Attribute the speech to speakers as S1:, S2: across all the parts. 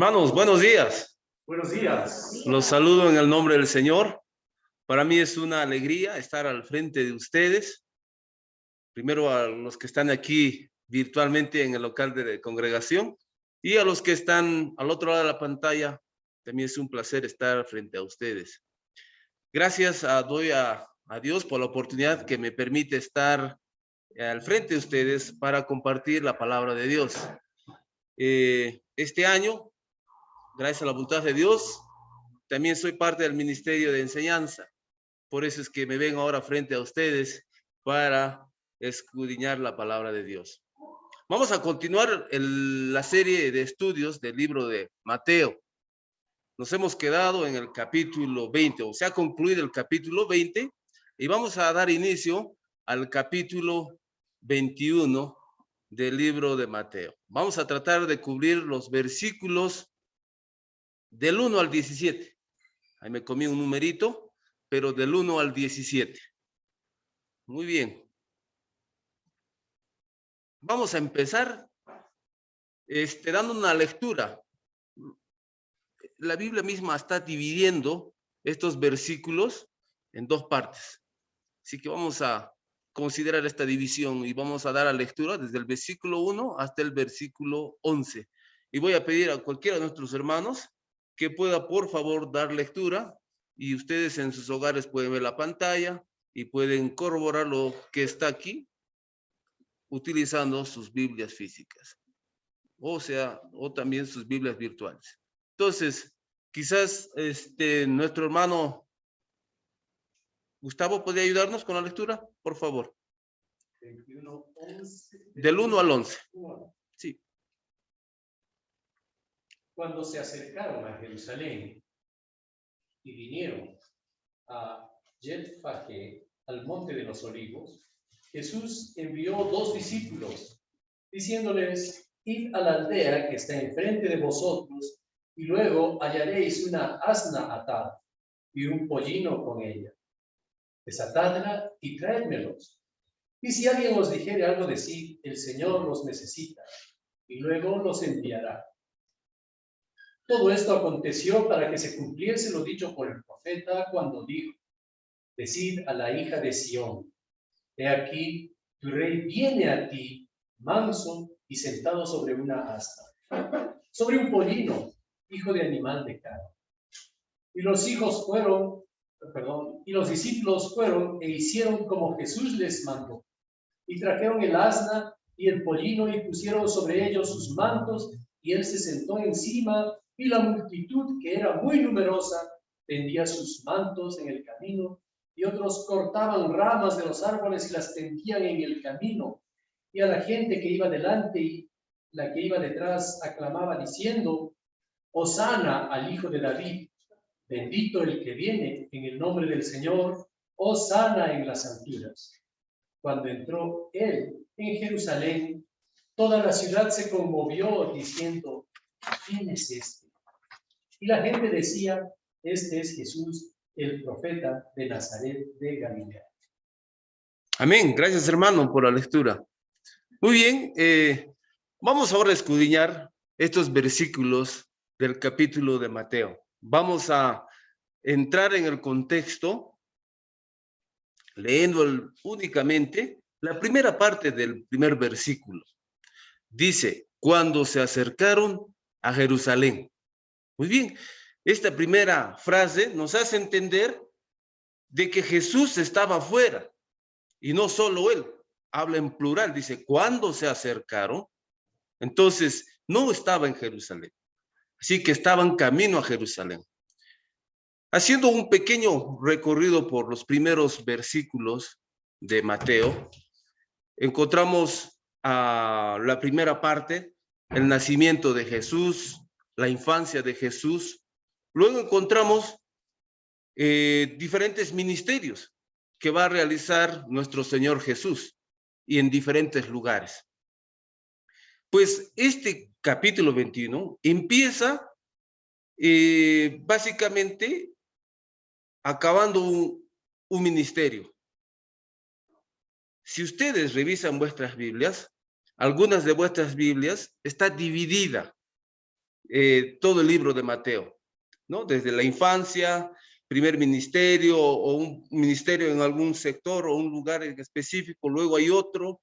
S1: Hermanos, buenos días.
S2: Buenos días.
S1: Los saludo en el nombre del Señor. Para mí es una alegría estar al frente de ustedes. Primero a los que están aquí virtualmente en el local de congregación y a los que están al otro lado de la pantalla. También es un placer estar frente a ustedes. Gracias doy a Dios por la oportunidad que me permite estar al frente de ustedes para compartir la palabra de Dios. Este año, gracias a la voluntad de Dios, también soy parte del Ministerio de Enseñanza. Por eso es que me vengo ahora frente a ustedes para escudriñar la palabra de Dios. Vamos a continuar la serie de estudios del libro de Mateo. Nos hemos quedado en el capítulo 20, o se ha concluido el capítulo 20, y vamos a dar inicio al capítulo 21 del libro de Mateo. Vamos a tratar de cubrir los versículos del 1 al 17. Ahí me comí un numerito, pero del 1 al 17. Muy bien. Vamos a empezar dando una lectura. La Biblia misma está dividiendo estos versículos en dos partes. Así que vamos a considerar esta división y vamos a dar la lectura desde el versículo 1 hasta el versículo 11. Y voy a pedir a cualquiera de nuestros hermanos que pueda, por favor, dar lectura, y ustedes en sus hogares pueden ver la pantalla y pueden corroborar lo que está aquí utilizando sus Biblias físicas, o también sus Biblias virtuales. Entonces, quizás nuestro hermano Gustavo podría ayudarnos con la lectura, por favor.
S2: 21, 11,
S1: Del 1 al 11. Sí.
S2: Cuando se acercaron a Jerusalén y vinieron a Betfagé, al monte de los olivos, Jesús envió 2 discípulos, diciéndoles: id a la aldea que está enfrente de vosotros, y luego hallaréis una asna atada y un pollino con ella. Desatadla y traédmelos. Y si alguien os dijere algo, decid: el Señor los necesita, y luego los enviará. Todo esto aconteció para que se cumpliese lo dicho por el profeta cuando dijo: decid a la hija de Sión: he aquí, tu rey viene a ti, manso y sentado sobre una asna, sobre un pollino, hijo de animal de carga. Y los discípulos fueron e hicieron como Jesús les mandó. Y trajeron el asna y el pollino y pusieron sobre ellos sus mantos, y él se sentó encima, y la multitud, que era muy numerosa, tendía sus mantos en el camino, y otros cortaban ramas de los árboles y las tendían en el camino. Y a la gente que iba delante y la que iba detrás aclamaba diciendo: Hosana al Hijo de David, bendito el que viene en el nombre del Señor, hosana en las alturas. Cuando entró él en Jerusalén, toda la ciudad se conmovió diciendo: ¿quién es este? Y la gente decía: este es Jesús, el profeta de Nazaret de Galilea.
S1: Amén. Gracias, hermano, por la lectura. Muy bien. Vamos ahora a escudriñar estos versículos del capítulo de Mateo. Vamos a entrar en el contexto leyendo únicamente la primera parte del primer versículo. Dice: cuando se acercaron a Jerusalén. Muy bien, esta primera frase nos hace entender de que Jesús estaba afuera, y no solo él, habla en plural, dice cuando se acercaron. Entonces no estaba en Jerusalén, así que estaban camino a Jerusalén. Haciendo un pequeño recorrido por los primeros versículos de Mateo, encontramos la primera parte, el nacimiento de Jesús, la infancia de Jesús. Luego encontramos diferentes ministerios que va a realizar nuestro Señor Jesús, y en diferentes lugares. Pues este capítulo 21 empieza básicamente acabando un ministerio. Si ustedes revisan vuestras Biblias, algunas de vuestras Biblias está dividida todo el libro de Mateo, ¿no? Desde la infancia, primer ministerio o un ministerio en algún sector o un lugar en específico, luego hay otro,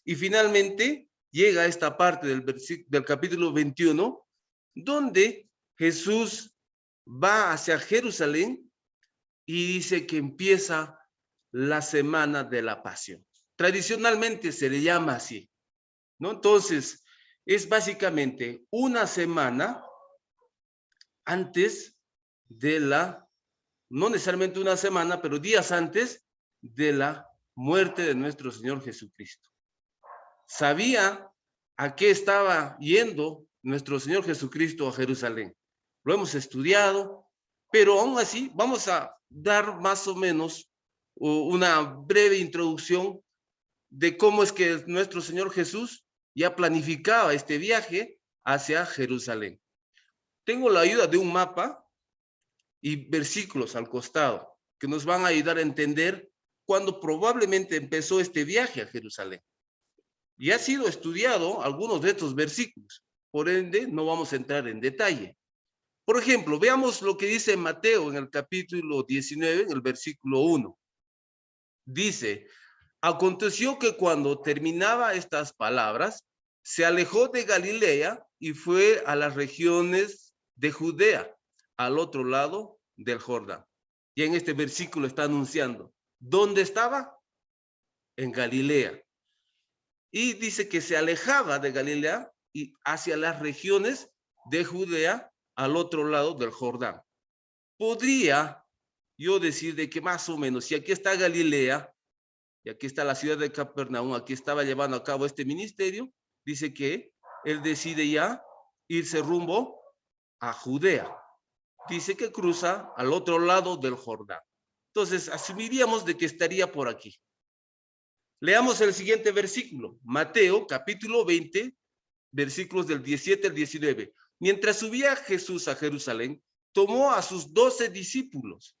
S1: y finalmente llega a esta parte del capítulo 21, donde Jesús va hacia Jerusalén y dice que empieza la semana de la pasión. Tradicionalmente se le llama así, ¿no? Entonces, es básicamente una semana antes de no necesariamente una semana, pero días antes de la muerte de nuestro Señor Jesucristo. Sabía a qué estaba yendo nuestro Señor Jesucristo a Jerusalén. Lo hemos estudiado, pero aún así vamos a dar más o menos una breve introducción de cómo es que nuestro Señor Jesús ya planificaba este viaje hacia Jerusalén. Tengo la ayuda de un mapa y versículos al costado que nos van a ayudar a entender cuándo probablemente empezó este viaje a Jerusalén. Y ha sido estudiado algunos de estos versículos, por ende no vamos a entrar en detalle. Por ejemplo, veamos lo que dice Mateo en el capítulo 19, en el versículo 1. Dice: aconteció que cuando terminaba estas palabras, se alejó de Galilea y fue a las regiones de Judea, al otro lado del Jordán. Y en este versículo está anunciando, ¿dónde estaba? En Galilea. Y dice que se alejaba de Galilea y hacia las regiones de Judea, al otro lado del Jordán. Podría yo decir de que más o menos, si aquí está Galilea, y aquí está la ciudad de Capernaum, aquí estaba llevando a cabo este ministerio, dice que él decide ya irse rumbo a Judea. Dice que cruza al otro lado del Jordán. Entonces, asumiríamos de que estaría por aquí. Leamos el siguiente versículo, Mateo capítulo 20, versículos del 17 al 19. Mientras subía Jesús a Jerusalén, tomó a sus 12 discípulos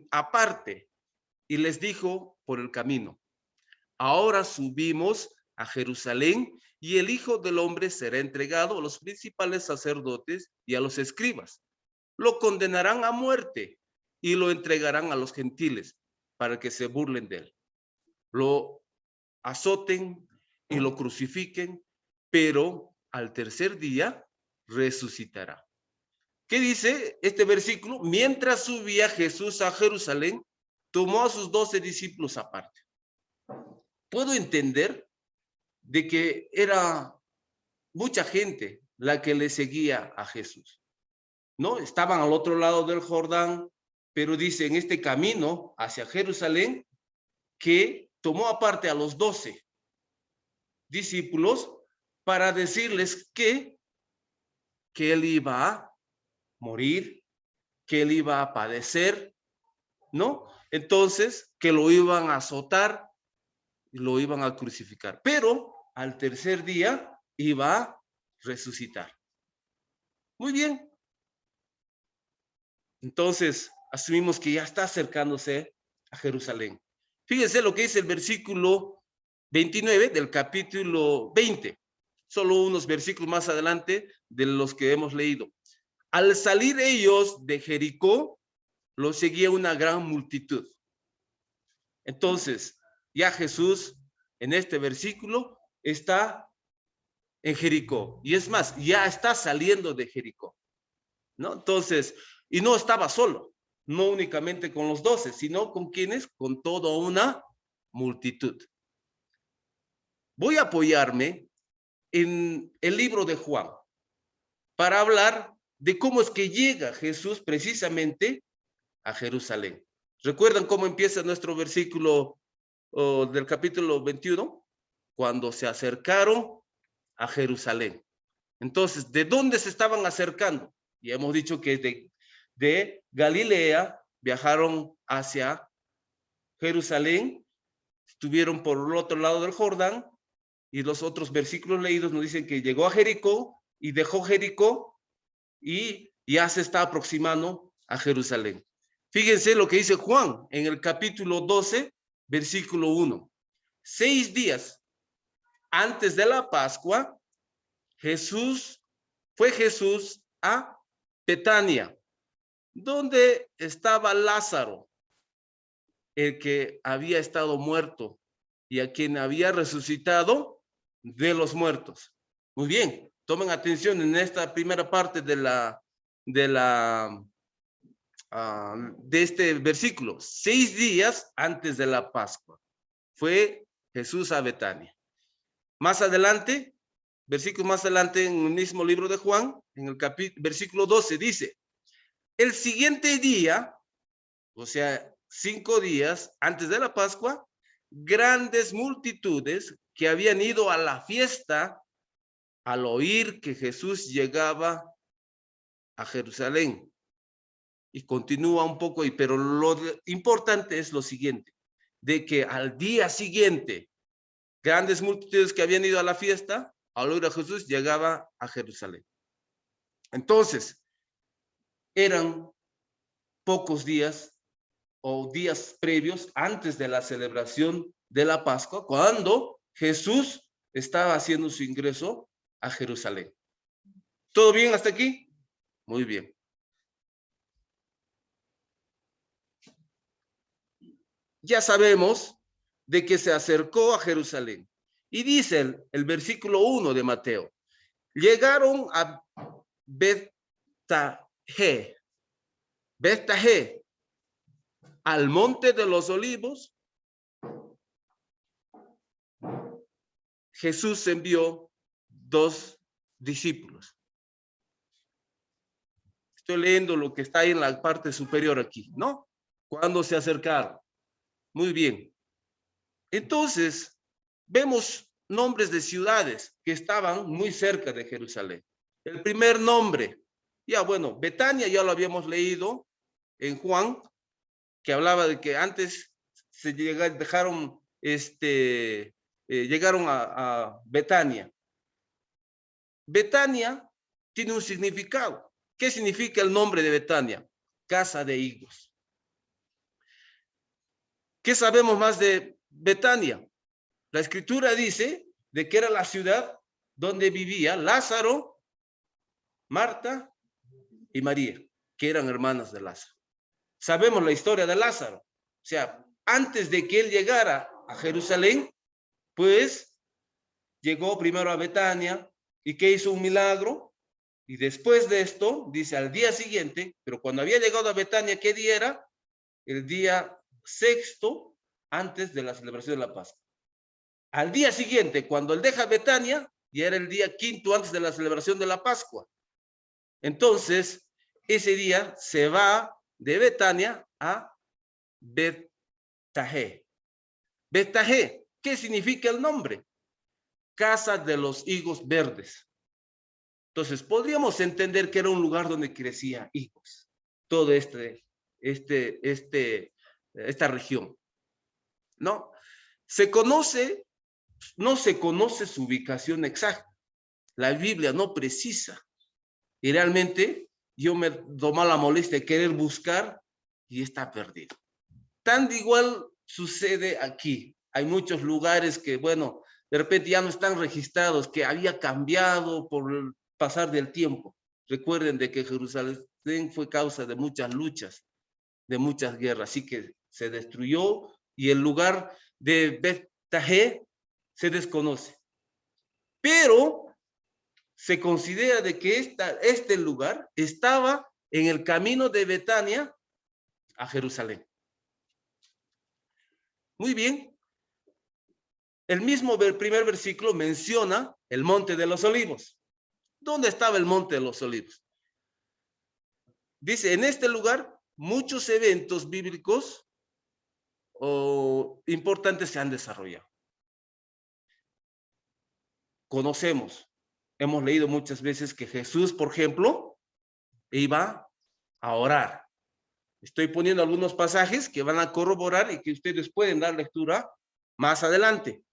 S1: aparte y les dijo por el camino: ahora subimos a Jerusalén y el Hijo del Hombre será entregado a los principales sacerdotes y a los escribas. Lo condenarán a muerte y lo entregarán a los gentiles para que se burlen de él. Lo azoten y lo crucifiquen, pero al tercer día resucitará. ¿Qué dice este versículo? Mientras subía Jesús a Jerusalén, tomó a sus 12 discípulos aparte. Puedo entender de que era mucha gente la que le seguía a Jesús, ¿no? Estaban al otro lado del Jordán, pero dice en este camino hacia Jerusalén que tomó aparte a los 12 discípulos para decirles que él iba a morir, que él iba a padecer, ¿no? Entonces, que lo iban a azotar y lo iban a crucificar, pero al tercer día iba a resucitar. Muy bien. Entonces, asumimos que ya está acercándose a Jerusalén. Fíjense lo que dice el versículo 29 del capítulo 20. Solo unos versículos más adelante de los que hemos leído. Al salir ellos de Jericó, los seguía una gran multitud. Entonces, ya Jesús en este versículo está en Jericó. Y es más, ya está saliendo de Jericó, ¿no? Entonces, y no estaba solo, no únicamente con los 12, sino con quienes, con toda una multitud. Voy a apoyarme en el libro de Juan para hablar de cómo es que llega Jesús precisamente a Jerusalén. ¿Recuerdan cómo empieza nuestro versículo del capítulo 21? Cuando se acercaron a Jerusalén. Entonces, ¿de dónde se estaban acercando? Ya hemos dicho que de Galilea viajaron hacia Jerusalén, estuvieron por el otro lado del Jordán, y los otros versículos leídos nos dicen que llegó a Jericó y dejó Jericó y ya se está aproximando a Jerusalén. Fíjense lo que dice Juan en el capítulo 12, versículo 1. 6 días antes de la Pascua, Jesús fue Jesús a Betania, donde estaba Lázaro, el que había estado muerto y a quien había resucitado de los muertos. Muy bien, tomen atención en esta primera parte de este versículo. 6 días antes de la Pascua fue Jesús a Betania. Más adelante, versículo más adelante en el mismo libro de Juan, en el versículo 12 dice, el siguiente día, o sea, 5 días antes de la Pascua, grandes multitudes que habían ido a la fiesta al oír que Jesús llegaba a Jerusalén. Y continúa un poco, pero lo importante es lo siguiente, de que al día siguiente, grandes multitudes que habían ido a la fiesta, al oír a Jesús, llegaba a Jerusalén. Entonces, eran pocos días o días previos antes de la celebración de la Pascua, cuando Jesús estaba haciendo su ingreso a Jerusalén. ¿Todo bien hasta aquí? Muy bien. Ya sabemos de que se acercó a Jerusalén. Y dice el versículo 1 de Mateo, llegaron a Betfagé, al monte de los olivos. Jesús envió 2 discípulos. Estoy leyendo lo que está ahí en la parte superior aquí, ¿no? Cuando se acercaron. Muy bien. Entonces, vemos nombres de ciudades que estaban muy cerca de Jerusalén. El primer nombre, ya bueno, Betania ya lo habíamos leído en Juan, que hablaba de que antes se llegaron a Betania. Betania tiene un significado. ¿Qué significa el nombre de Betania? Casa de higos. ¿Qué sabemos más de Betania? La escritura dice de que era la ciudad donde vivía Lázaro, Marta y María, que eran hermanas de Lázaro. Sabemos la historia de Lázaro. O sea, antes de que él llegara a Jerusalén, pues llegó primero a Betania y que hizo un milagro. Y después de esto, dice al día siguiente, pero cuando había llegado a Betania, ¿qué día era? El día 6º antes de la celebración de la Pascua. Al día siguiente, cuando él deja Betania, ya era el día 5º antes de la celebración de la Pascua. Entonces, ese día se va de Betania a Betfagé. Betfagé, ¿qué significa el nombre? Casa de los higos verdes. Entonces, podríamos entender que era un lugar donde crecía higos. Todo esta región, ¿no? No se conoce su ubicación exacta. La Biblia no precisa. Y realmente yo me tomé la molestia de querer buscar y está perdido. Tan igual sucede aquí. Hay muchos lugares que, bueno, de repente ya no están registrados, que había cambiado por el pasar del tiempo. Recuerden de que Jerusalén fue causa de muchas luchas, de muchas guerras, así que se destruyó y el lugar de Betfagé se desconoce. Pero se considera de que este lugar estaba en el camino de Betania a Jerusalén. Muy bien. El mismo primer versículo menciona el monte de los olivos. ¿Dónde estaba el monte de los olivos? Dice, en este lugar muchos eventos bíblicos importantes se han desarrollado. Conocemos, hemos leído muchas veces que Jesús, por ejemplo, iba a orar. Estoy poniendo algunos pasajes que van a corroborar y que ustedes pueden dar lectura más adelante.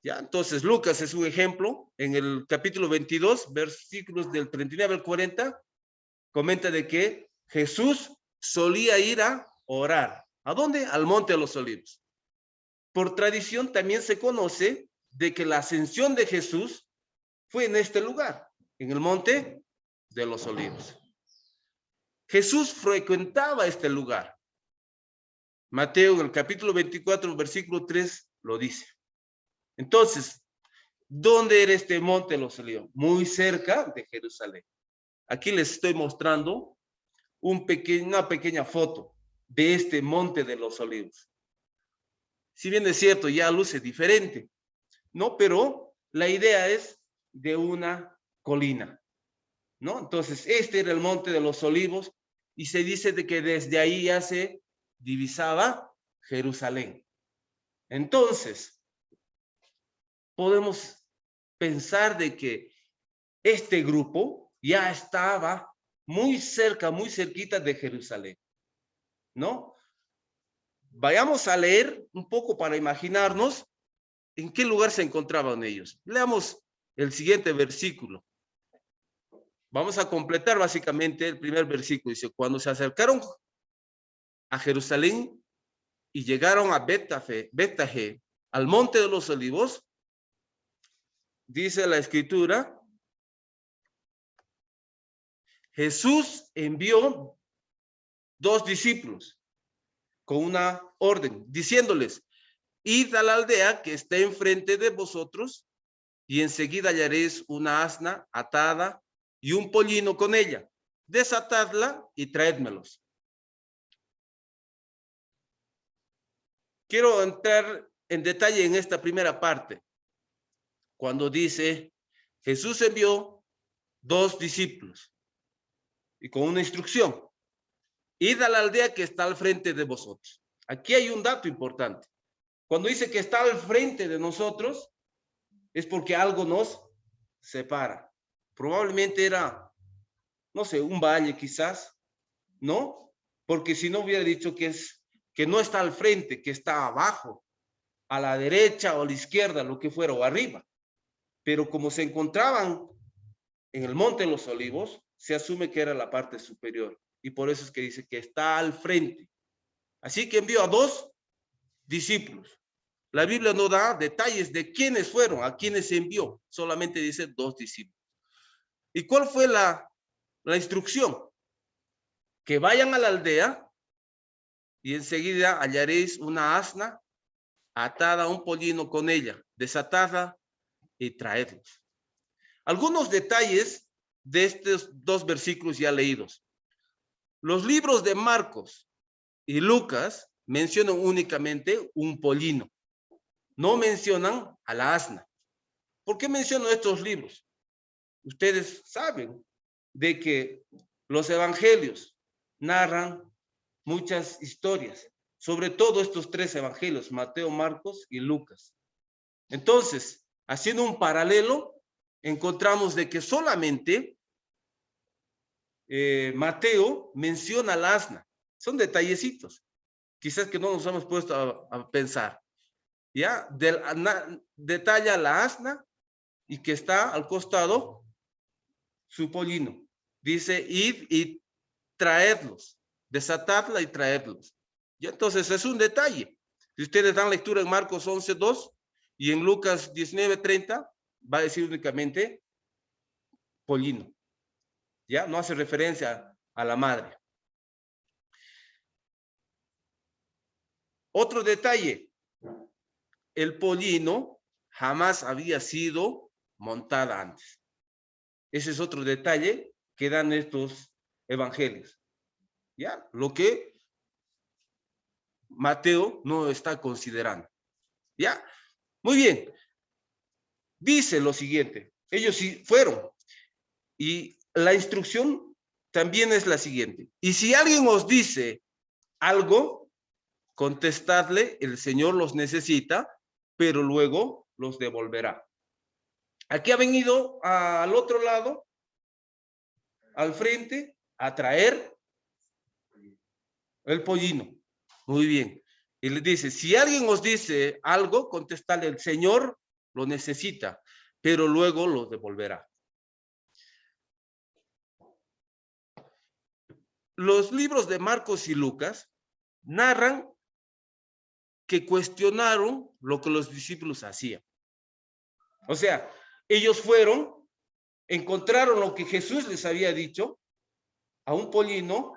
S1: ¿Ya? Entonces, Lucas es un ejemplo. En el capítulo 22, versículos del 39 al 40, comenta de que Jesús solía ir a orar. ¿A dónde? Al monte de los olivos. Por tradición también se conoce de que la ascensión de Jesús fue en este lugar. en el monte de los olivos. Jesús frecuentaba este lugar. Mateo en el capítulo 24, versículo 3 lo dice. Entonces, ¿dónde era este monte de los olivos? Muy cerca de Jerusalén. Aquí les estoy mostrando una pequeña foto de este monte de los olivos. Si bien es cierto, ya luce diferente, ¿no? Pero la idea es de una colina, ¿no? Entonces, este era el monte de los olivos y se dice de que desde ahí ya se divisaba Jerusalén. Entonces, podemos pensar de que este grupo ya estaba muy cerca, muy cerquita de Jerusalén, ¿no? Vayamos a leer un poco para imaginarnos en qué lugar se encontraban ellos. Leamos el siguiente versículo. Vamos a completar básicamente el primer versículo. Dice, cuando se acercaron a Jerusalén y llegaron a Betfagé, al monte de los olivos, dice la escritura, Jesús envió 2 discípulos con una orden, diciéndoles, id a la aldea que está enfrente de vosotros y enseguida hallaréis una asna atada y un pollino con ella. Desatadla y traédmelos. Quiero entrar en detalle en esta primera parte, cuando dice, Jesús envió 2 discípulos y con una instrucción, id a la aldea que está al frente de vosotros. Aquí hay un dato importante. Cuando dice que está al frente de nosotros, es porque algo nos separa. Probablemente era, no sé, un valle quizás, ¿no? Porque si no hubiera dicho que no está al frente, que está abajo, a la derecha o a la izquierda, lo que fuera, o arriba. Pero como se encontraban en el monte de los olivos, se asume que era la parte superior. Y por eso es que dice que está al frente. Así que envió a 2 discípulos. La Biblia no da detalles de quiénes fueron, a quiénes envió. Solamente dice 2 discípulos. ¿Y cuál fue la instrucción? Que vayan a la aldea y enseguida hallaréis una asna atada a un pollino con ella, desatada y traedlos. Algunos detalles de estos 2 versículos ya leídos. Los libros de Marcos y Lucas mencionan únicamente un pollino. No mencionan a la asna. ¿Por qué menciono estos libros? Ustedes saben de que los evangelios narran muchas historias, sobre todo estos 3 evangelios, Mateo, Marcos y Lucas. Entonces, haciendo un paralelo, encontramos de que solamente Mateo menciona al asna. Son detallecitos, quizás que no nos hemos puesto a pensar. ¿Ya? Detalla la asna y que está al costado su pollino. Dice, id y traedlos, desatadla y traedlos. Y entonces es un detalle. Si ustedes dan lectura en Marcos 11:2 y en Lucas 19:30, va a decir únicamente pollino. Ya no hace referencia a la madre. Otro detalle, el pollino jamás había sido montada antes. Ese es otro detalle que dan estos evangelios. ¿Ya? Lo que Mateo no está considerando. ¿Ya? Muy bien. Dice lo siguiente. Ellos sí fueron. Y la instrucción también es la siguiente. Y si alguien os dice algo, contestadle, el Señor los necesita, pero luego los devolverá. Aquí ha venido al otro lado, al frente, a traer el pollino. Muy bien. Y le dice, si alguien os dice algo, contestadle, el Señor lo necesita, pero luego lo devolverá. Los libros de Marcos y Lucas narran que cuestionaron lo que los discípulos hacían. O sea, ellos fueron encontraron lo que Jesús les había dicho, a un pollino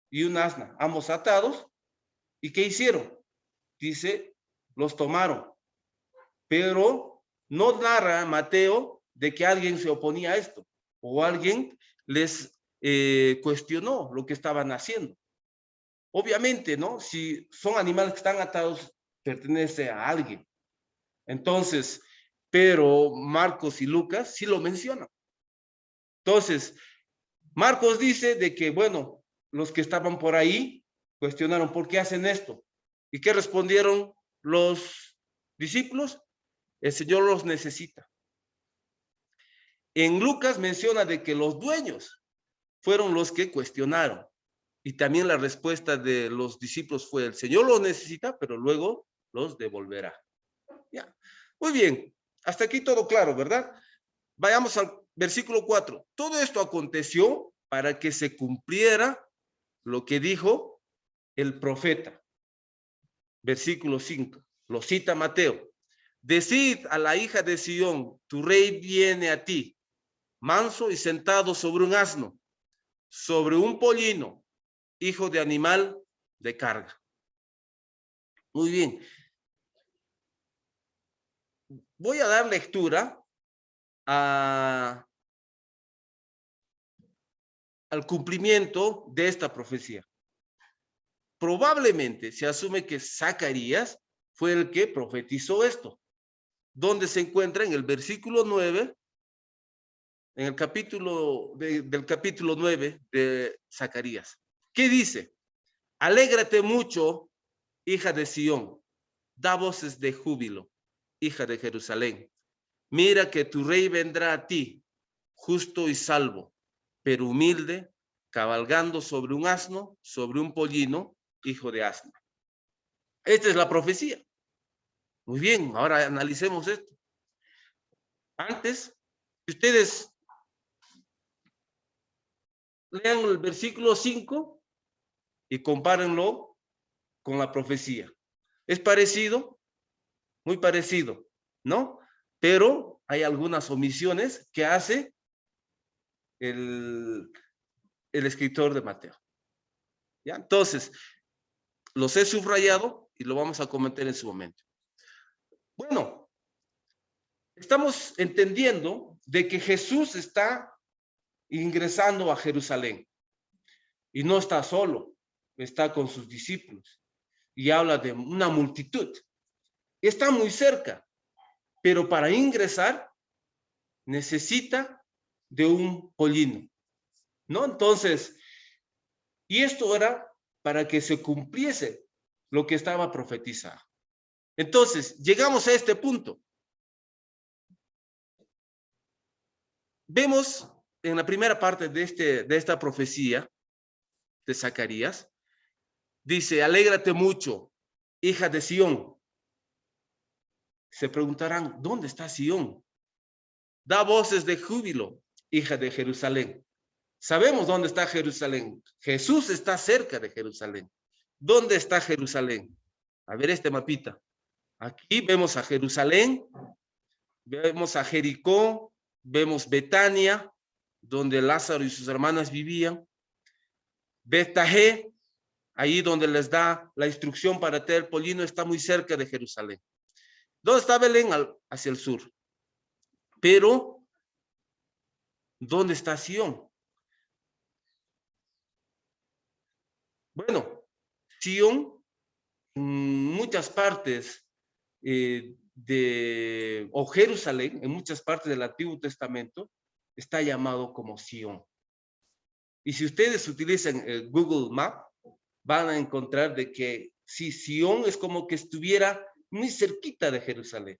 S1: y un asna, ambos atados. ¿Y qué hicieron? Dice, los tomaron. Pero no narra Mateo de que alguien se oponía a esto o alguien les cuestionó lo que estaban haciendo. Obviamente, ¿no? Si son animales que están atados, pertenece a alguien. Entonces, pero Marcos y Lucas sí lo mencionan. Entonces, Marcos dice de que, bueno, los que estaban por ahí cuestionaron por qué hacen esto. ¿Y qué respondieron los discípulos? El Señor los necesita. En Lucas menciona de que los dueños fueron los que cuestionaron. Y también la respuesta de los discípulos fue, el Señor los necesita, pero luego los devolverá. Ya. Muy bien, hasta aquí todo claro, ¿verdad? Vayamos al versículo 4. Todo esto aconteció para que se cumpliera lo que dijo el profeta. Versículo 5, lo cita Mateo. Decid a la hija de Sión, tu rey viene a ti, manso y sentado sobre un asno, sobre un pollino, hijo de animal de carga. Muy bien. Voy a dar lectura al cumplimiento de esta profecía. Probablemente se asume que Zacarías fue el que profetizó esto, donde se encuentra en el versículo 9, en el capítulo del capítulo 9 de Zacarías. ¿Qué dice? Alégrate mucho, hija de Sión, da voces de júbilo, hija de Jerusalén. Mira que tu rey vendrá a ti, justo y salvo, pero humilde, cabalgando sobre un asno, sobre un pollino, hijo de asno. Esta es la profecía. Muy bien, ahora analicemos esto. Antes, si ustedes lean el versículo 5 y compárenlo con la profecía. Es parecido, muy parecido, ¿no? Pero hay algunas omisiones que hace el escritor de Mateo. ¿Ya? Entonces, los he subrayado y lo vamos a comentar en su momento. Bueno, estamos entendiendo de que Jesús está ingresando a Jerusalén y no está solo, está con sus discípulos y habla de una multitud. Está muy cerca, pero para ingresar necesita de un pollino, ¿no? Entonces, y esto era para que se cumpliese lo que estaba profetizado. Entonces, llegamos a este punto. Vemos en la primera parte de esta profecía de Zacarías, dice, alégrate mucho, hija de Sión. Se preguntarán, ¿dónde está Sión? Da voces de júbilo, hija de Jerusalén. Sabemos dónde está Jerusalén. Jesús está cerca de Jerusalén. ¿Dónde está Jerusalén? A ver este mapita. Aquí vemos a Jerusalén, vemos a Jericó, vemos Betania, donde Lázaro y sus hermanas vivían. Betahé, ahí donde les da la instrucción para tener el pollino, está muy cerca de Jerusalén. ¿Dónde está Belén? Hacia el sur. Pero, ¿dónde está Sión? Bueno, Sión, en muchas partes o Jerusalén, en muchas partes del Antiguo Testamento, está llamado como Sión. Y si ustedes utilizan el Google Map, van a encontrar de que si Sión es como que estuviera muy cerquita de Jerusalén.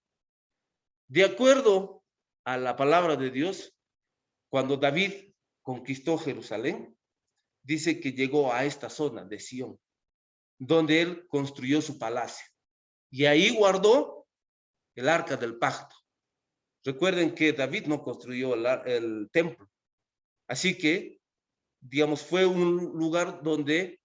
S1: De acuerdo a la palabra de Dios, cuando David conquistó Jerusalén, dice que llegó a esta zona de Sión, donde él construyó su palacio. Y ahí guardó el arca del pacto. Recuerden que David no construyó el templo. Así que, digamos, fue un lugar donde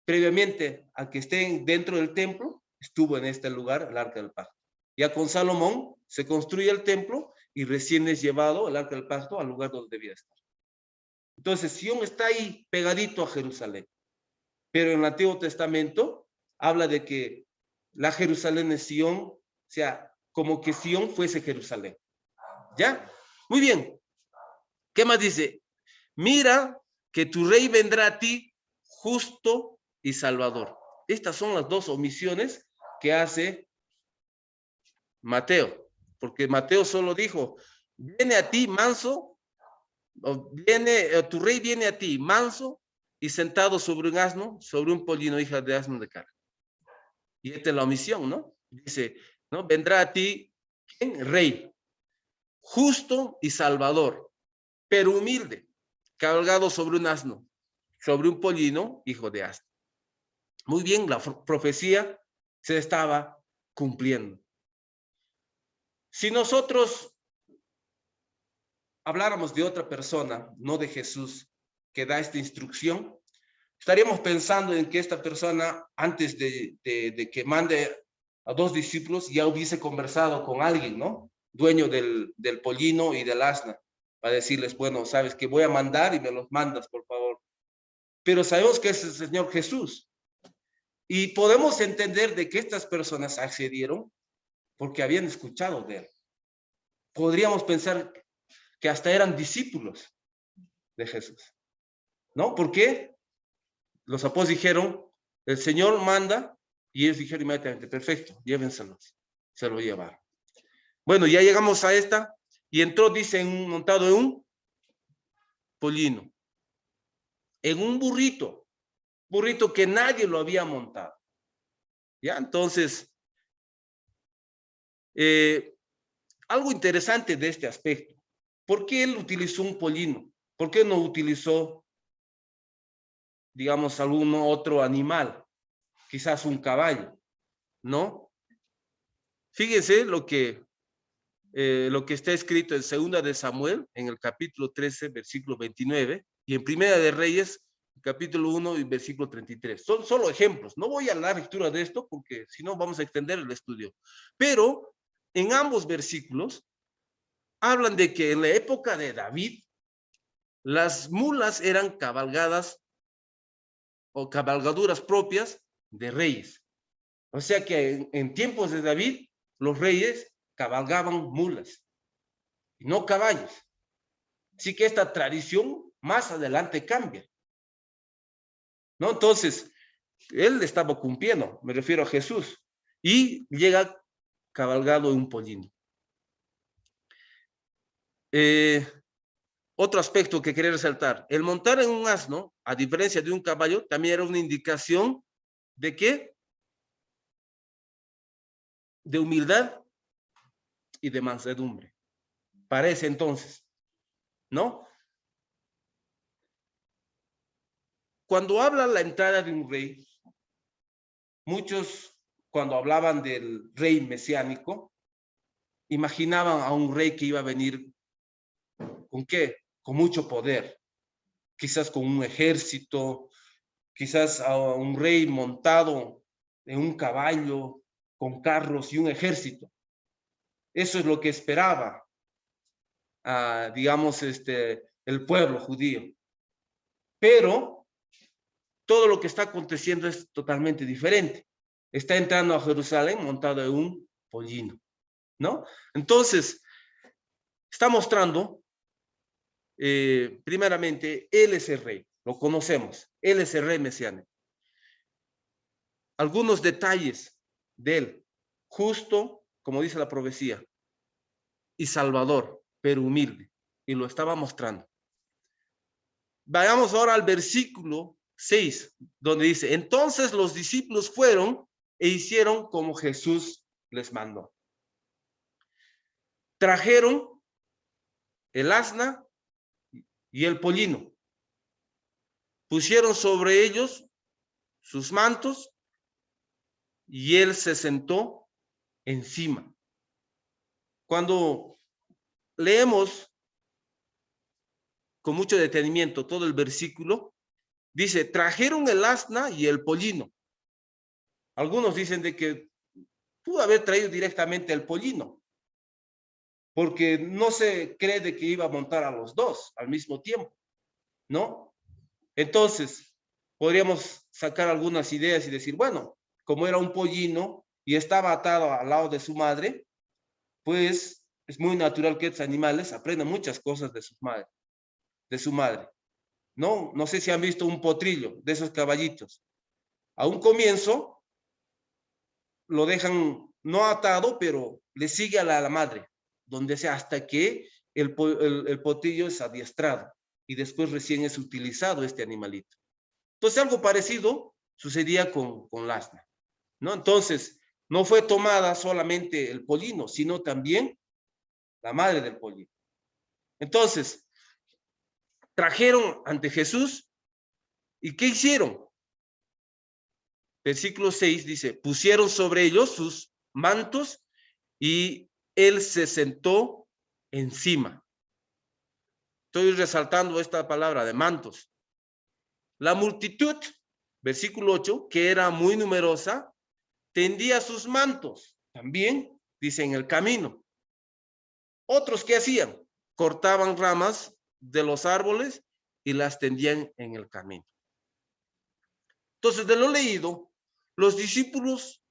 S1: previamente a que estén dentro del templo, estuvo en este lugar el arca del pacto. Ya con Salomón se construye el templo y recién es llevado el arca del pacto al lugar donde debía estar. Entonces, Sion está ahí pegadito a Jerusalén. Pero en el Antiguo Testamento habla de que la Jerusalén es Sion, o sea, como que Sion fuese Jerusalén. ¿Ya? Muy bien. ¿Qué más dice? Mira que tu rey vendrá a ti justo y salvador. Estas son las dos omisiones que hace Mateo, porque Mateo solo dijo, viene a ti manso, tu rey viene a ti manso y sentado sobre un asno, sobre un pollino, hija de asno de carga. Y esta es la omisión, ¿no? Dice, ¿no? Vendrá a ti, ¿quién? Rey, justo y salvador, pero humilde, cabalgado sobre un asno, sobre un pollino, hijo de asno. Muy bien, la profecía se estaba cumpliendo. Si nosotros habláramos de otra persona, no de Jesús, que da esta instrucción, estaríamos pensando en que esta persona, antes de que mande a 2 discípulos, ya hubiese conversado con alguien, ¿no? Dueño del pollino y del asna, para decirles, bueno, sabes que voy a mandar y me los mandas, por favor. Pero sabemos que es el Señor Jesús. Y podemos entender de que estas personas accedieron porque habían escuchado de él. Podríamos pensar que hasta eran discípulos de Jesús, ¿no? ¿Por qué? Los apóstoles dijeron, el Señor manda, y ellos dijeron inmediatamente, perfecto, llévenselos. Se lo llevaron. Bueno, ya llegamos a esta, y entró, dice, montado en un pollino, en un burrito que nadie lo había montado. ¿Ya? Entonces, algo interesante de este aspecto, ¿por qué él utilizó un pollino? ¿Por qué no utilizó, digamos, algún otro animal? Quizás un caballo, ¿no? Fíjense lo que está escrito en 2 de Samuel, en el capítulo 13, versículo 29, y en Primera de Reyes, capítulo 1 y versículo 33. Son solo ejemplos. No voy a la lectura de esto porque si no vamos a extender el estudio. Pero en ambos versículos hablan de que en la época de David, las mulas eran cabalgadas o cabalgaduras propias de reyes. O sea que en tiempos de David, los reyes cabalgaban mulas y no caballos. Así que esta tradición más adelante cambia, ¿no? Entonces, él estaba cumpliendo, me refiero a Jesús, y llega cabalgado en un pollino. Otro aspecto que quería resaltar, el montar en un asno, a diferencia de un caballo, también era una indicación de ¿qué? De humildad y de mansedumbre. Para ese entonces, ¿no? Cuando habla la entrada de un rey, muchos, cuando hablaban del rey mesiánico, imaginaban a un rey que iba a venir ¿con qué? Con mucho poder, quizás con un ejército, quizás a un rey montado en un caballo, con carros y un ejército. Eso es lo que esperaba, digamos, el pueblo judío. Pero todo lo que está aconteciendo es totalmente diferente. Está entrando a Jerusalén montado en un pollino, ¿no? Entonces, está mostrando, primeramente, él es el rey, lo conocemos, él es el rey mesiánico. Algunos detalles de él, justo, como dice la profecía, y salvador, pero humilde, y lo estaba mostrando. Vayamos ahora al versículo 6, donde dice, entonces los discípulos fueron e hicieron como Jesús les mandó. Trajeron el asna y el pollino. Pusieron sobre ellos sus mantos y él se sentó encima. Cuando leemos con mucho detenimiento todo el versículo, dice, trajeron el asna y el pollino. Algunos dicen de que pudo haber traído directamente el pollino, porque no se cree de que iba a montar a los dos al mismo tiempo, ¿no? Entonces, podríamos sacar algunas ideas y decir, bueno, como era un pollino y estaba atado al lado de su madre, pues es muy natural que estos animales aprendan muchas cosas de su madre. No, no sé si han visto un potrillo de esos caballitos. A un comienzo lo dejan no atado, pero le sigue a la madre, donde sea, hasta que el potrillo es adiestrado y después recién es utilizado este animalito. Entonces, algo parecido sucedía con la asna, ¿no? Entonces, no fue tomada solamente el pollino, sino también la madre del pollino. Entonces, trajeron ante Jesús, ¿y qué hicieron? Versículo 6 dice, pusieron sobre ellos sus mantos y él se sentó encima. Estoy resaltando esta palabra de mantos. La multitud, versículo 8, que era muy numerosa, tendía sus mantos, también, dice, en el camino. Otros, ¿qué hacían? Cortaban ramas de los árboles y las tendían en el camino. Entonces, de lo leído, los discípulos,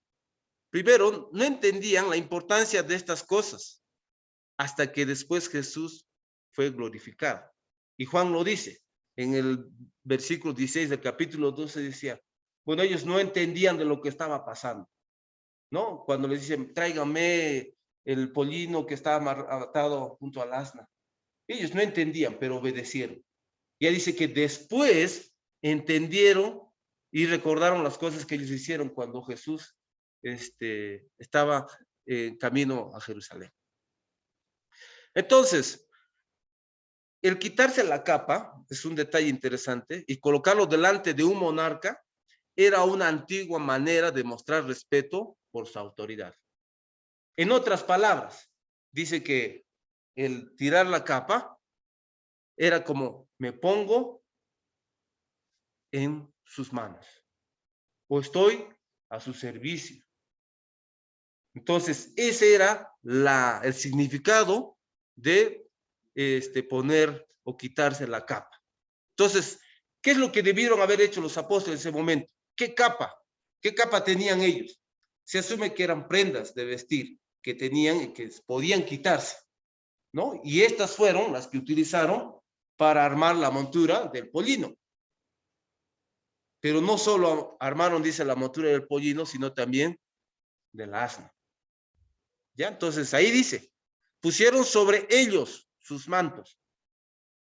S1: primero, no entendían la importancia de estas cosas, hasta que después Jesús fue glorificado. Y Juan lo dice, en el versículo 16 del capítulo 12 decía, bueno, ellos no entendían de lo que estaba pasando, ¿no? Cuando les dicen, tráigame el pollino que estaba atado junto al asna. Ellos no entendían, pero obedecieron. Ya dice que después entendieron y recordaron las cosas que ellos hicieron cuando Jesús estaba en camino a Jerusalén. Entonces, el quitarse la capa es un detalle interesante y colocarlo delante de un monarca era una antigua manera de mostrar respeto por su autoridad. En otras palabras, dice que el tirar la capa era como me pongo en sus manos o estoy a su servicio. Entonces, ese era el significado de poner o quitarse la capa. Entonces, ¿qué es lo que debieron haber hecho los apóstoles en ese momento? ¿Qué capa? ¿Qué capa tenían ellos? Se asume que eran prendas de vestir que tenían y que podían quitarse, ¿no? Y estas fueron las que utilizaron para armar la montura del pollino. Pero no solo armaron, dice, la montura del pollino, sino también del asna. ¿Ya? Entonces, ahí dice, pusieron sobre ellos sus mantos.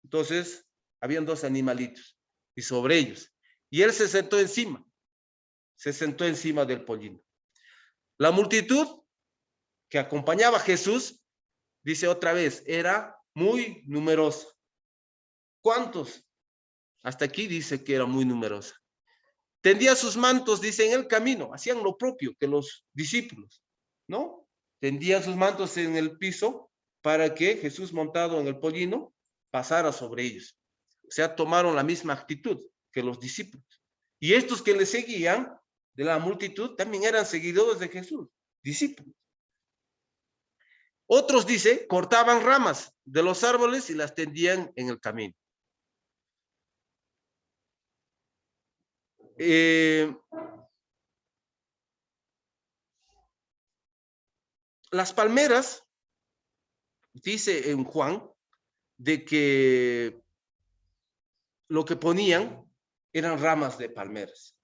S1: Entonces, habían dos animalitos y sobre ellos. Y él se sentó encima del pollino. La multitud que acompañaba a Jesús, dice otra vez, era muy numerosa. ¿Cuántos? Hasta aquí dice que era muy numerosa. Tendía sus mantos, dice, en el camino, hacían lo propio que los discípulos, ¿no? Tendían sus mantos en el piso para que Jesús, montado en el pollino, pasara sobre ellos. O sea, tomaron la misma actitud que los discípulos. Y estos que le seguían de la multitud también eran seguidores de Jesús, discípulos. Otros, dice, cortaban ramas de los árboles y las tendían en el camino. Las palmeras, dice en Juan, de que lo que ponían eran ramas de palmeras.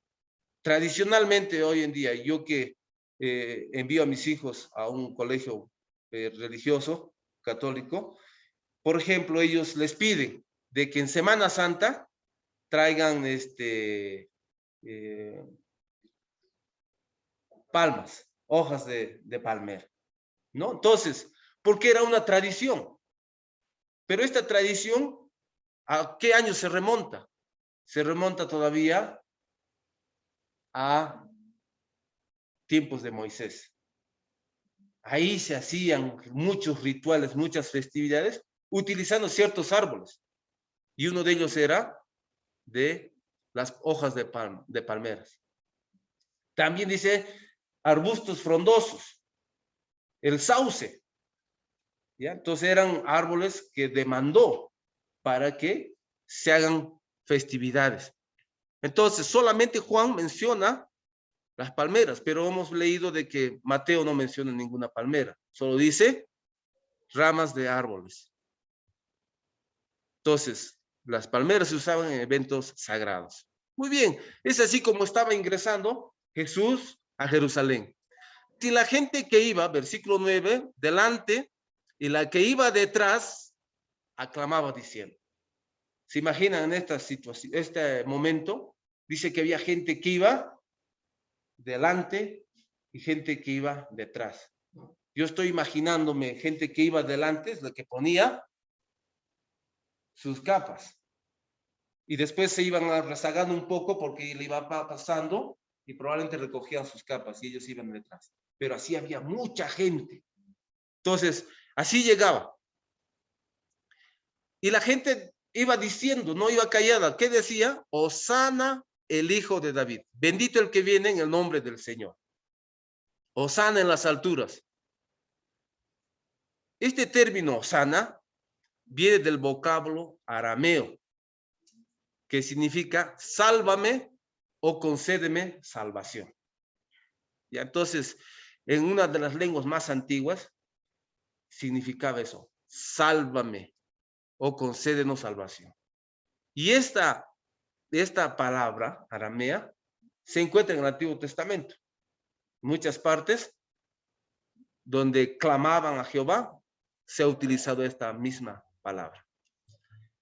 S1: Tradicionalmente hoy en día, yo que envío a mis hijos a un colegio religioso católico, por ejemplo, ellos les piden de que en Semana Santa traigan palmas, hojas de palmera, ¿no? Entonces, porque era una tradición. Pero esta tradición, ¿a qué año se remonta? Se remonta todavía a tiempos de Moisés. Ahí se hacían muchos rituales, muchas festividades, utilizando ciertos árboles. Y uno de ellos era de las hojas de palmeras. También dice arbustos frondosos, el sauce, ¿ya? Entonces eran árboles que demandó para que se hagan festividades. Entonces solamente Juan menciona las palmeras, pero hemos leído de que Mateo no menciona ninguna palmera, solo dice ramas de árboles. Entonces, las palmeras se usaban en eventos sagrados. Muy bien, es así como estaba ingresando Jesús a Jerusalén. Si la gente que iba, versículo 9, delante, y la que iba detrás, aclamaba diciendo. ¿Se imaginan en esta situación, este momento? Dice que había gente que iba delante y gente que iba detrás. Yo estoy imaginándome gente que iba delante, es la que ponía sus capas. Y después se iban rezagando un poco porque le iba pasando y probablemente recogían sus capas y ellos iban detrás. Pero así había mucha gente. Entonces, así llegaba. Y la gente iba diciendo, no iba callada. ¿Qué decía? Hosana el hijo de David. Bendito el que viene en el nombre del Señor. Hosana en las alturas. Este término Hosana viene del vocablo arameo, que significa sálvame o concédeme salvación. Y entonces, en una de las lenguas más antiguas, significaba eso, sálvame o concédenos salvación. Y esta palabra aramea se encuentra en el Antiguo Testamento. Muchas partes donde clamaban a Jehová, se ha utilizado esta misma palabra.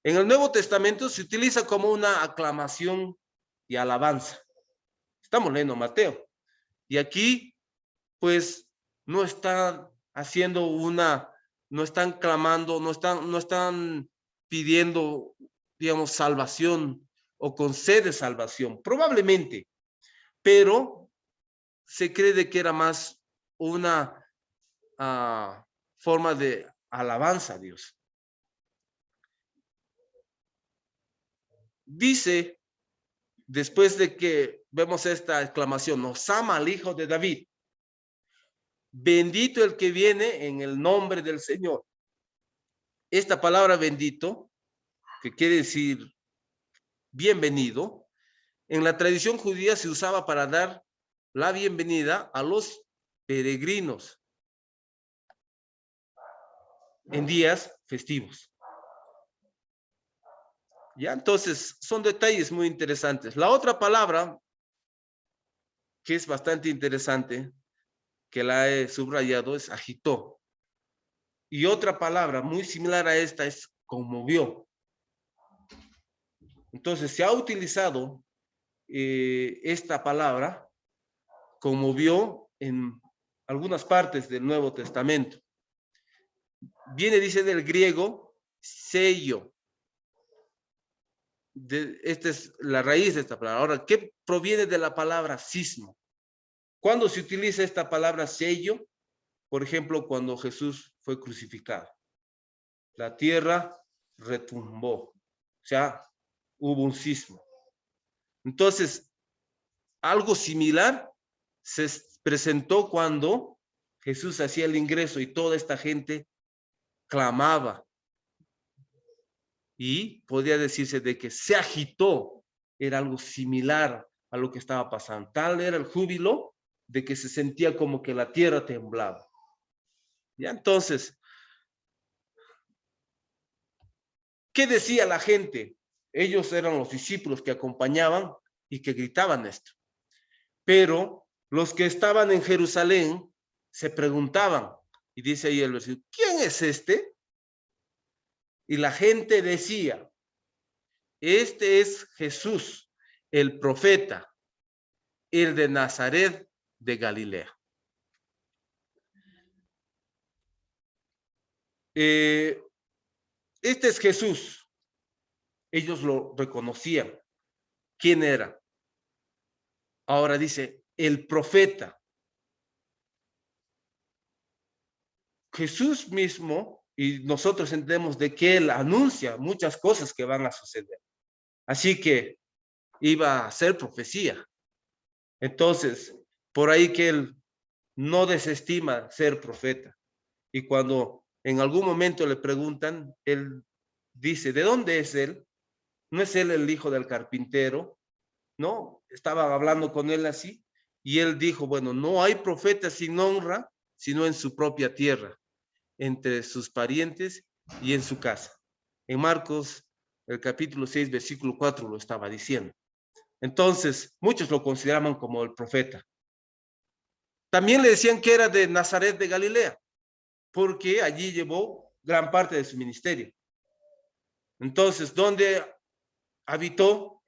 S1: En el Nuevo Testamento se utiliza como una aclamación y alabanza. Estamos leyendo Mateo. Y aquí, pues, no están haciendo no están clamando, no están pidiendo, digamos, salvación o concede salvación, probablemente, pero se cree de que era más una forma de alabanza a Dios. Dice, después de que vemos esta exclamación, Hosana al hijo de David, bendito el que viene en el nombre del Señor. Esta palabra bendito, que quiere decir bienvenido, en la tradición judía se usaba para dar la bienvenida a los peregrinos en días festivos. Ya, entonces son detalles muy interesantes. La otra palabra que es bastante interesante, que la he subrayado, es agitó. Y otra palabra muy similar a esta es conmovió. Entonces se ha utilizado esta palabra, conmovió, en algunas partes del Nuevo Testamento. Viene, dice, del griego, sello. Esta es la raíz de esta palabra. Ahora, ¿qué proviene de la palabra sismo? ¿Cuándo se utiliza esta palabra sello? Por ejemplo, cuando Jesús fue crucificado. La tierra retumbó. O sea, hubo un sismo. Entonces, algo similar se presentó cuando Jesús hacía el ingreso y toda esta gente clamaba. Y podría decirse de que se agitó. Era algo similar a lo que estaba pasando. Tal era el júbilo de que se sentía como que la tierra temblaba. Ya entonces, ¿qué decía la gente? Ellos eran los discípulos que acompañaban y que gritaban esto. Pero los que estaban en Jerusalén se preguntaban, y dice ahí el versículo, ¿quién es este? Y la gente decía, este es Jesús, el profeta, el de Nazaret de Galilea. Este es Jesús. Ellos lo reconocían. ¿Quién era? Ahora dice, el profeta. Jesús mismo, y nosotros entendemos de que él anuncia muchas cosas que van a suceder. Así que iba a ser profecía. Entonces, por ahí que él no desestima ser profeta. Y cuando en algún momento le preguntan, él dice, ¿de dónde es él? ¿No es él el hijo del carpintero? ¿No? Estaban hablando con él así, y él dijo, bueno, no hay profeta sin honra, sino en su propia tierra, entre sus parientes y en su casa. En Marcos, el capítulo 6, versículo 4 lo estaba diciendo. Entonces, muchos lo consideraban como el profeta. También le decían que era de Nazaret de Galilea, porque allí llevó gran parte de su ministerio. Entonces, ¿dónde habitó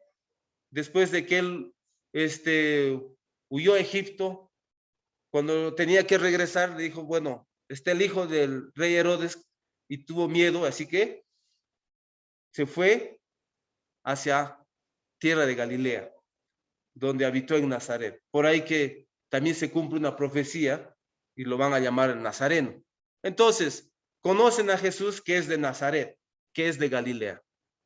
S1: después de que él huyó a Egipto? Cuando tenía que regresar, le dijo, bueno, está el hijo del rey Herodes y tuvo miedo, así que se fue hacia tierra de Galilea, donde habitó en Nazaret. Por ahí que también se cumple una profecía y lo van a llamar el Nazareno. Entonces, conocen a Jesús que es de Nazaret, que es de Galilea,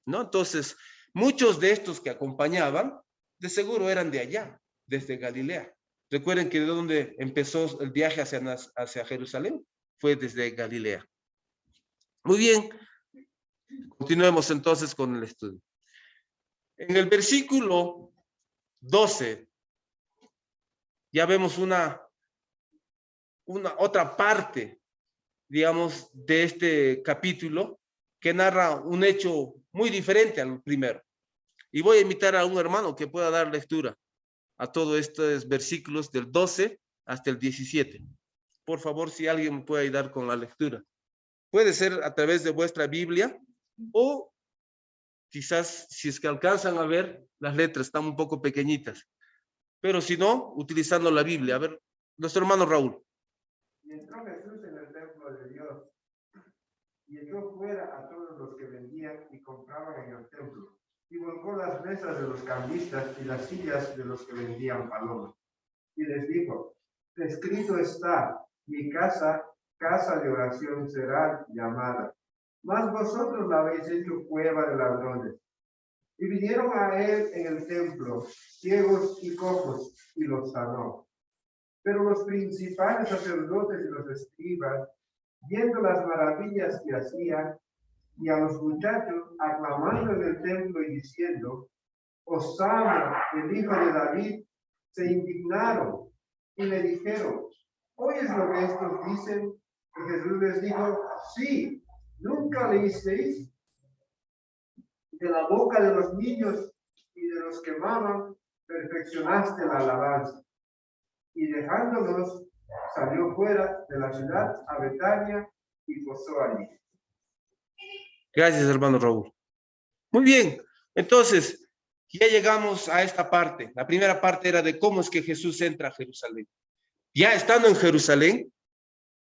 S1: ¿no? Entonces, muchos de estos que acompañaban, de seguro eran de allá, desde Galilea. Recuerden que de donde empezó el viaje hacia Jerusalén fue desde Galilea. Muy bien, continuemos entonces con el estudio. En el versículo 12, ya vemos una otra parte, digamos, de este capítulo que narra un hecho muy diferente al primero. Y voy a invitar a un hermano que pueda dar lectura a todos estos versículos del 12 hasta el 17. Por favor, si alguien me puede ayudar con la lectura. Puede ser a través de vuestra Biblia o quizás si es que alcanzan a ver, las letras están un poco pequeñitas. Pero si no, utilizando la Biblia. A ver, nuestro hermano Raúl.
S3: Y entró Jesús en el templo de Dios y echó fuera a todos los que vendían y compraban en el templo, y volcó las mesas de los cambistas y las sillas de los que vendían palomas. Y les dijo, escrito está, mi casa, casa de oración será llamada, mas vosotros la habéis hecho cueva de ladrones. Y vinieron a él en el templo, ciegos y cojos, y los sanó. Pero los principales sacerdotes y los escribas, viendo las maravillas que hacía, y a los muchachos aclamando en el templo y diciendo, Hosana, el hijo de David, se indignaron y le dijeron, ¿oyes lo que estos dicen? Y Jesús les dijo, sí, ¿nunca leísteis? De la boca de los niños y de los que maman, perfeccionaste la alabanza. Y dejándonos, salió fuera de la ciudad a Betania y posó allí.
S1: Gracias, hermano Raúl. Muy bien, entonces ya llegamos a esta parte. La primera parte era de cómo es que Jesús entra a Jerusalén. Ya estando en Jerusalén,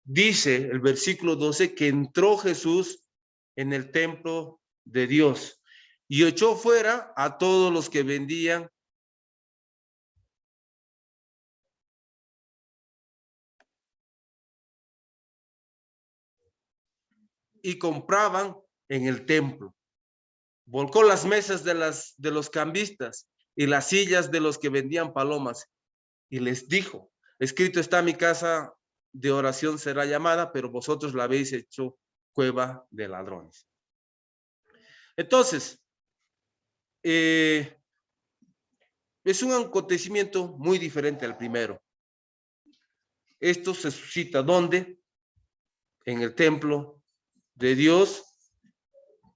S1: dice el versículo 12 que entró Jesús en el templo de Dios y echó fuera a todos los que vendían y compraban en el templo. Volcó las mesas de los cambistas y las sillas de los que vendían palomas y les dijo, escrito está, mi casa de oración será llamada, pero vosotros la habéis hecho cueva de ladrones. Entonces, es un acontecimiento muy diferente al primero. Esto se suscita ¿dónde? En el templo de Dios,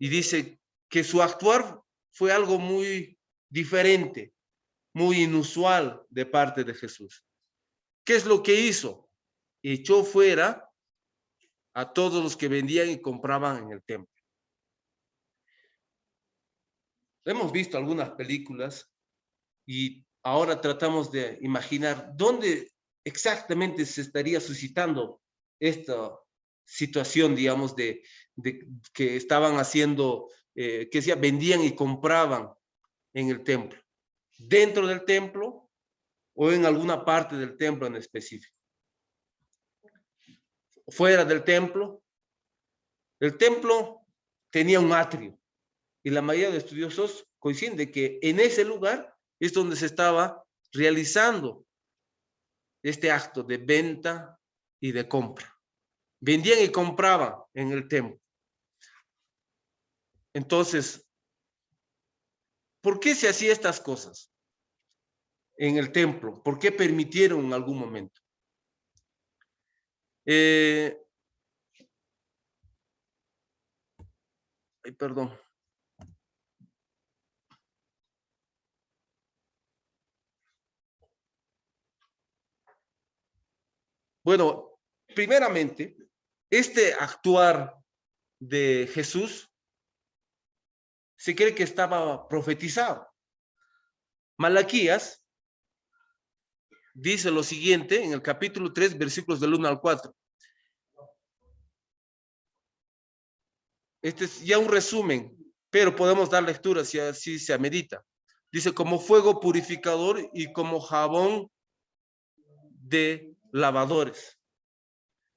S1: y dice que su actuar fue algo muy diferente, muy inusual de parte de Jesús. ¿Qué es lo que hizo? Echó fuera a todos los que vendían y compraban en el templo. Hemos visto algunas películas y ahora tratamos de imaginar dónde exactamente se estaría suscitando esta situación, digamos, de que estaban haciendo, que decía, vendían y compraban en el templo. ¿Dentro del templo o en alguna parte del templo en específico? Fuera del templo. El templo tenía un atrio y la mayoría de estudiosos coinciden de que en ese lugar es donde se estaba realizando este acto de venta y de compra. vendían y compraban en el templo. Entonces, ¿por qué se hacían estas cosas en el templo? ¿Por qué permitieron en algún momento? Perdón. Bueno, primeramente, este actuar de Jesús se cree que estaba profetizado. Malaquías dice lo siguiente en el capítulo 3, versículos del 1 al 4. Este es ya un resumen, pero podemos dar lectura si así se amerita. Dice, como fuego purificador y como jabón de lavadores.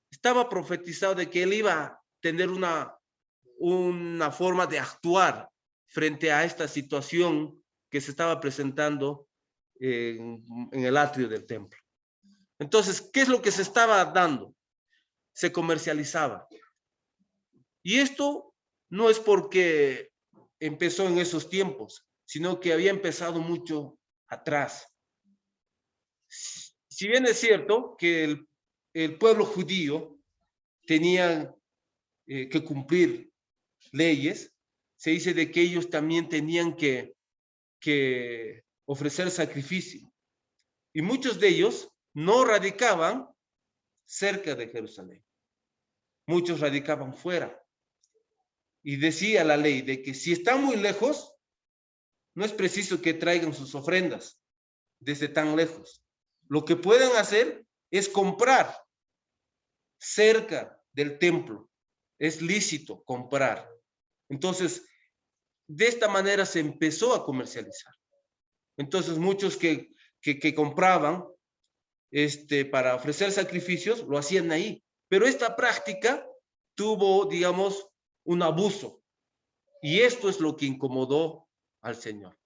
S1: Estaba profetizado de que él iba a tener una forma de actuar frente a esta situación que se estaba presentando en el atrio del templo. Entonces, ¿qué es lo que se estaba dando? Se comercializaba. Y esto no es porque empezó en esos tiempos, sino que había empezado mucho atrás. Si bien es cierto que el pueblo judío tenía que cumplir leyes, se dice de que ellos también tenían que ofrecer sacrificio. Y muchos de ellos no radicaban cerca de Jerusalén. Muchos radicaban fuera. Y decía la ley de que si están muy lejos, no es preciso que traigan sus ofrendas desde tan lejos. Lo que pueden hacer es comprar cerca del templo. Es lícito comprar. Entonces, de esta manera se empezó a comercializar. Entonces, muchos que compraban para ofrecer sacrificios, lo hacían ahí. Pero esta práctica tuvo, digamos, un abuso. Y esto es lo que incomodó al Señor.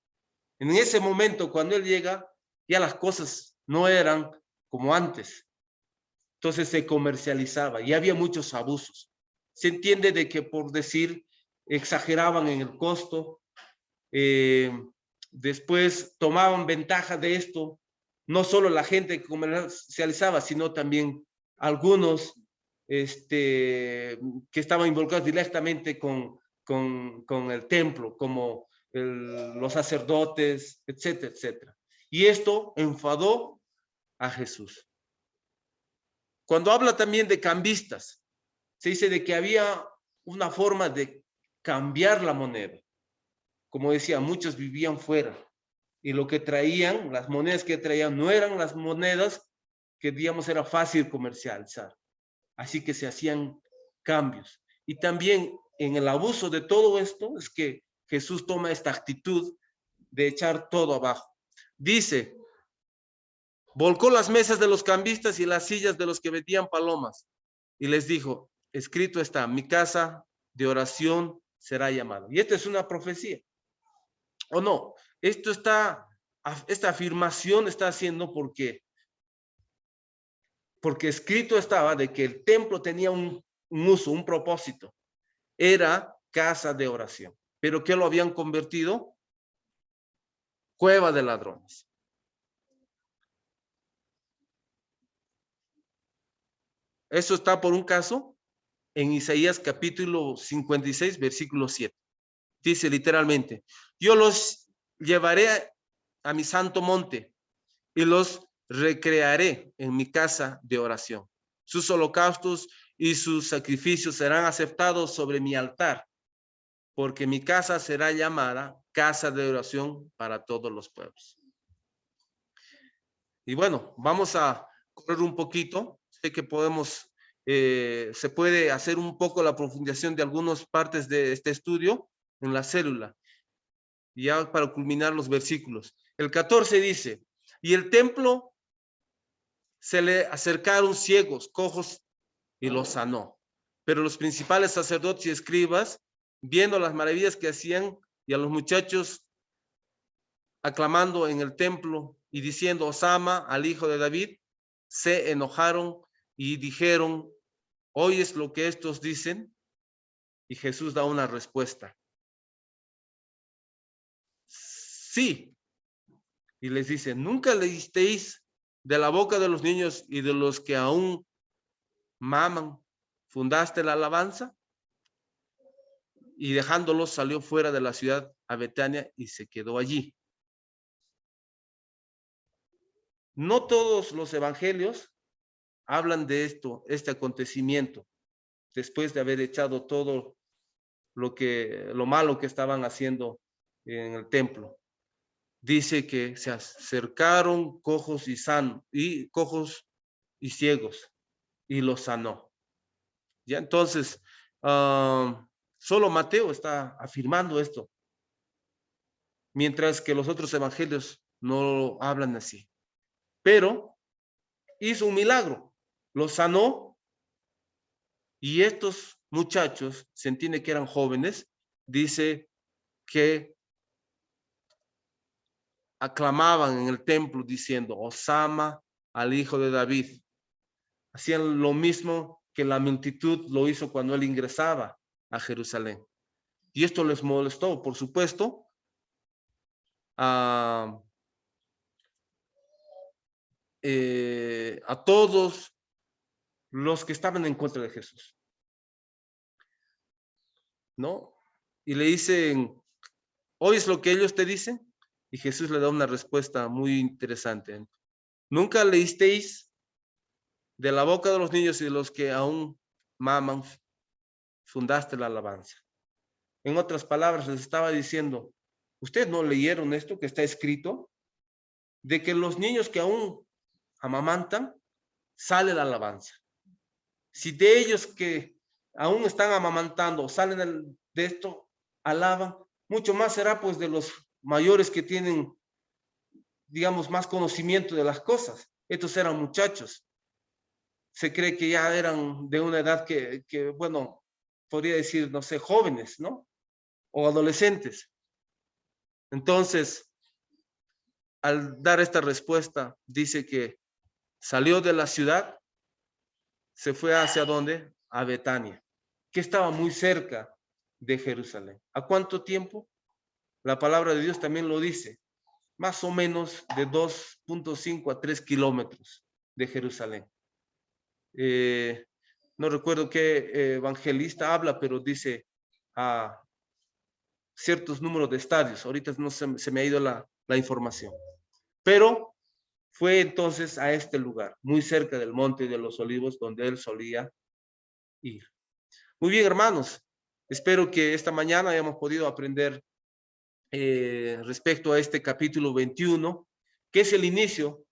S1: En ese momento, cuando Él llega, ya las cosas no eran como antes. Entonces se comercializaba y había muchos abusos. Se entiende de que, por decir, exageraban en el costo, después tomaban ventaja de esto, no solo la gente que comercializaba, sino también algunos que estaban involucrados directamente con el templo, como los sacerdotes, etcétera, etcétera. Y esto enfadó a Jesús. Cuando habla también de cambistas, se dice de que había una forma de cambiar la moneda. Como decía, muchos vivían fuera y lo que traían, las monedas que traían, no eran las monedas que, digamos, era fácil comercializar. Así que se hacían cambios. Y también en el abuso de todo esto es que Jesús toma esta actitud de echar todo abajo. Dice, volcó las mesas de los cambistas y las sillas de los que vendían palomas y les dijo, escrito está, mi casa de oración será llamada. Y esta es una profecía. ¿O no? Esta afirmación está haciendo porque escrito estaba de que el templo tenía un uso, un propósito. Era casa de oración. ¿Pero qué lo habían convertido? Cueva de ladrones. Eso está por un caso en Isaías capítulo 56, versículo 7. Dice literalmente, yo los llevaré a mi santo monte y los recrearé en mi casa de oración. Sus holocaustos y sus sacrificios serán aceptados sobre mi altar, porque mi casa será llamada casa de oración para todos los pueblos. Y bueno, vamos a correr un poquito. Sé que podemos, se puede hacer un poco la profundización de algunas partes de este estudio en la célula. Y ya para culminar los versículos. El 14 dice, y el templo se le acercaron ciegos, cojos, y los sanó. Pero los principales sacerdotes y escribas, viendo las maravillas que hacían, y a los muchachos aclamando en el templo y diciendo, Osama al hijo de David, se enojaron y dijeron, ¿oyes lo que estos dicen? Y Jesús da una respuesta. Sí. Y les dice, ¿nunca leísteis de la boca de los niños y de los que aún maman, fundaste la alabanza? Y dejándolos salió fuera de la ciudad a Betania y se quedó allí. No todos los evangelios hablan de esto, este acontecimiento, después de haber echado todo lo malo que estaban haciendo en el templo. Dice que se acercaron cojos y ciegos y los sanó. Ya entonces, solo Mateo está afirmando esto, mientras que los otros evangelios no hablan así. Pero hizo un milagro, los sanó, y estos muchachos, se entiende que eran jóvenes, dice que aclamaban en el templo diciendo, Hosana al hijo de David. Hacían lo mismo que la multitud lo hizo cuando él ingresaba a Jerusalén. Y esto les molestó, por supuesto, a todos los que estaban en contra de Jesús, ¿no? Y le dicen, ¿oyes lo que ellos te dicen? Y Jesús le da una respuesta muy interesante. ¿Nunca leísteis de la boca de los niños y de los que aún maman, fundaste la alabanza? En otras palabras, les estaba diciendo, ¿ustedes no leyeron esto que está escrito? De que los niños que aún amamantan, sale la alabanza. Si de ellos que aún están amamantando, salen de esto, alaban, mucho más será pues de los mayores que tienen, digamos, más conocimiento de las cosas. Estos eran muchachos. Se cree que ya eran de una edad que bueno, podría decir, no sé, jóvenes, ¿no? O adolescentes. Entonces, al dar esta respuesta, dice que salió de la ciudad, se fue hacia ¿dónde? A Betania, que estaba muy cerca de Jerusalén. ¿A cuánto tiempo? La palabra de Dios también lo dice, más o menos de 2.5 a 3 kilómetros de Jerusalén. No recuerdo qué evangelista habla, pero dice a ciertos números de estadios. Ahorita no se me ha ido la información. Pero fue entonces a este lugar, muy cerca del Monte de los Olivos, donde él solía ir. Muy bien, hermanos. Espero que esta mañana hayamos podido aprender respecto a este capítulo 21, que es el inicio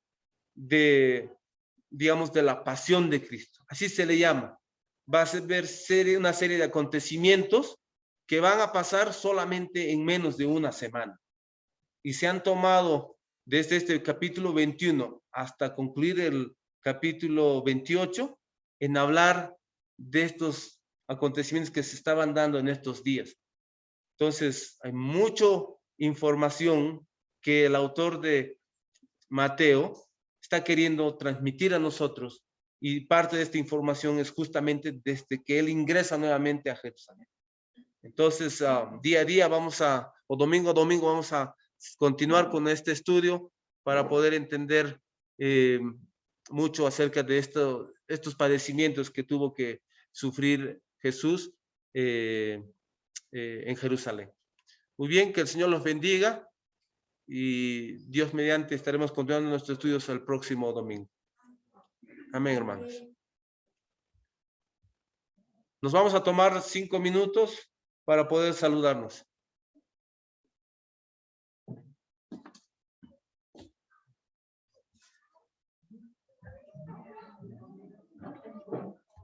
S1: de, digamos, de la pasión de Cristo. Así se le llama. Va a ser una serie de acontecimientos que van a pasar solamente en menos de una semana. Y se han tomado desde este capítulo 21 hasta concluir el capítulo 28 en hablar de estos acontecimientos que se estaban dando en estos días. Entonces, hay mucha información que el autor de Mateo está queriendo transmitir a nosotros, y parte de esta información es justamente desde que él ingresa nuevamente a Jerusalén. Entonces, día a día o domingo a domingo vamos a continuar con este estudio para poder entender mucho acerca de estos padecimientos que tuvo que sufrir Jesús en Jerusalén. Muy bien, que el Señor los bendiga y Dios mediante estaremos continuando nuestros estudios el próximo domingo. Amén, hermanos. Nos vamos a tomar 5 minutos para poder saludarnos.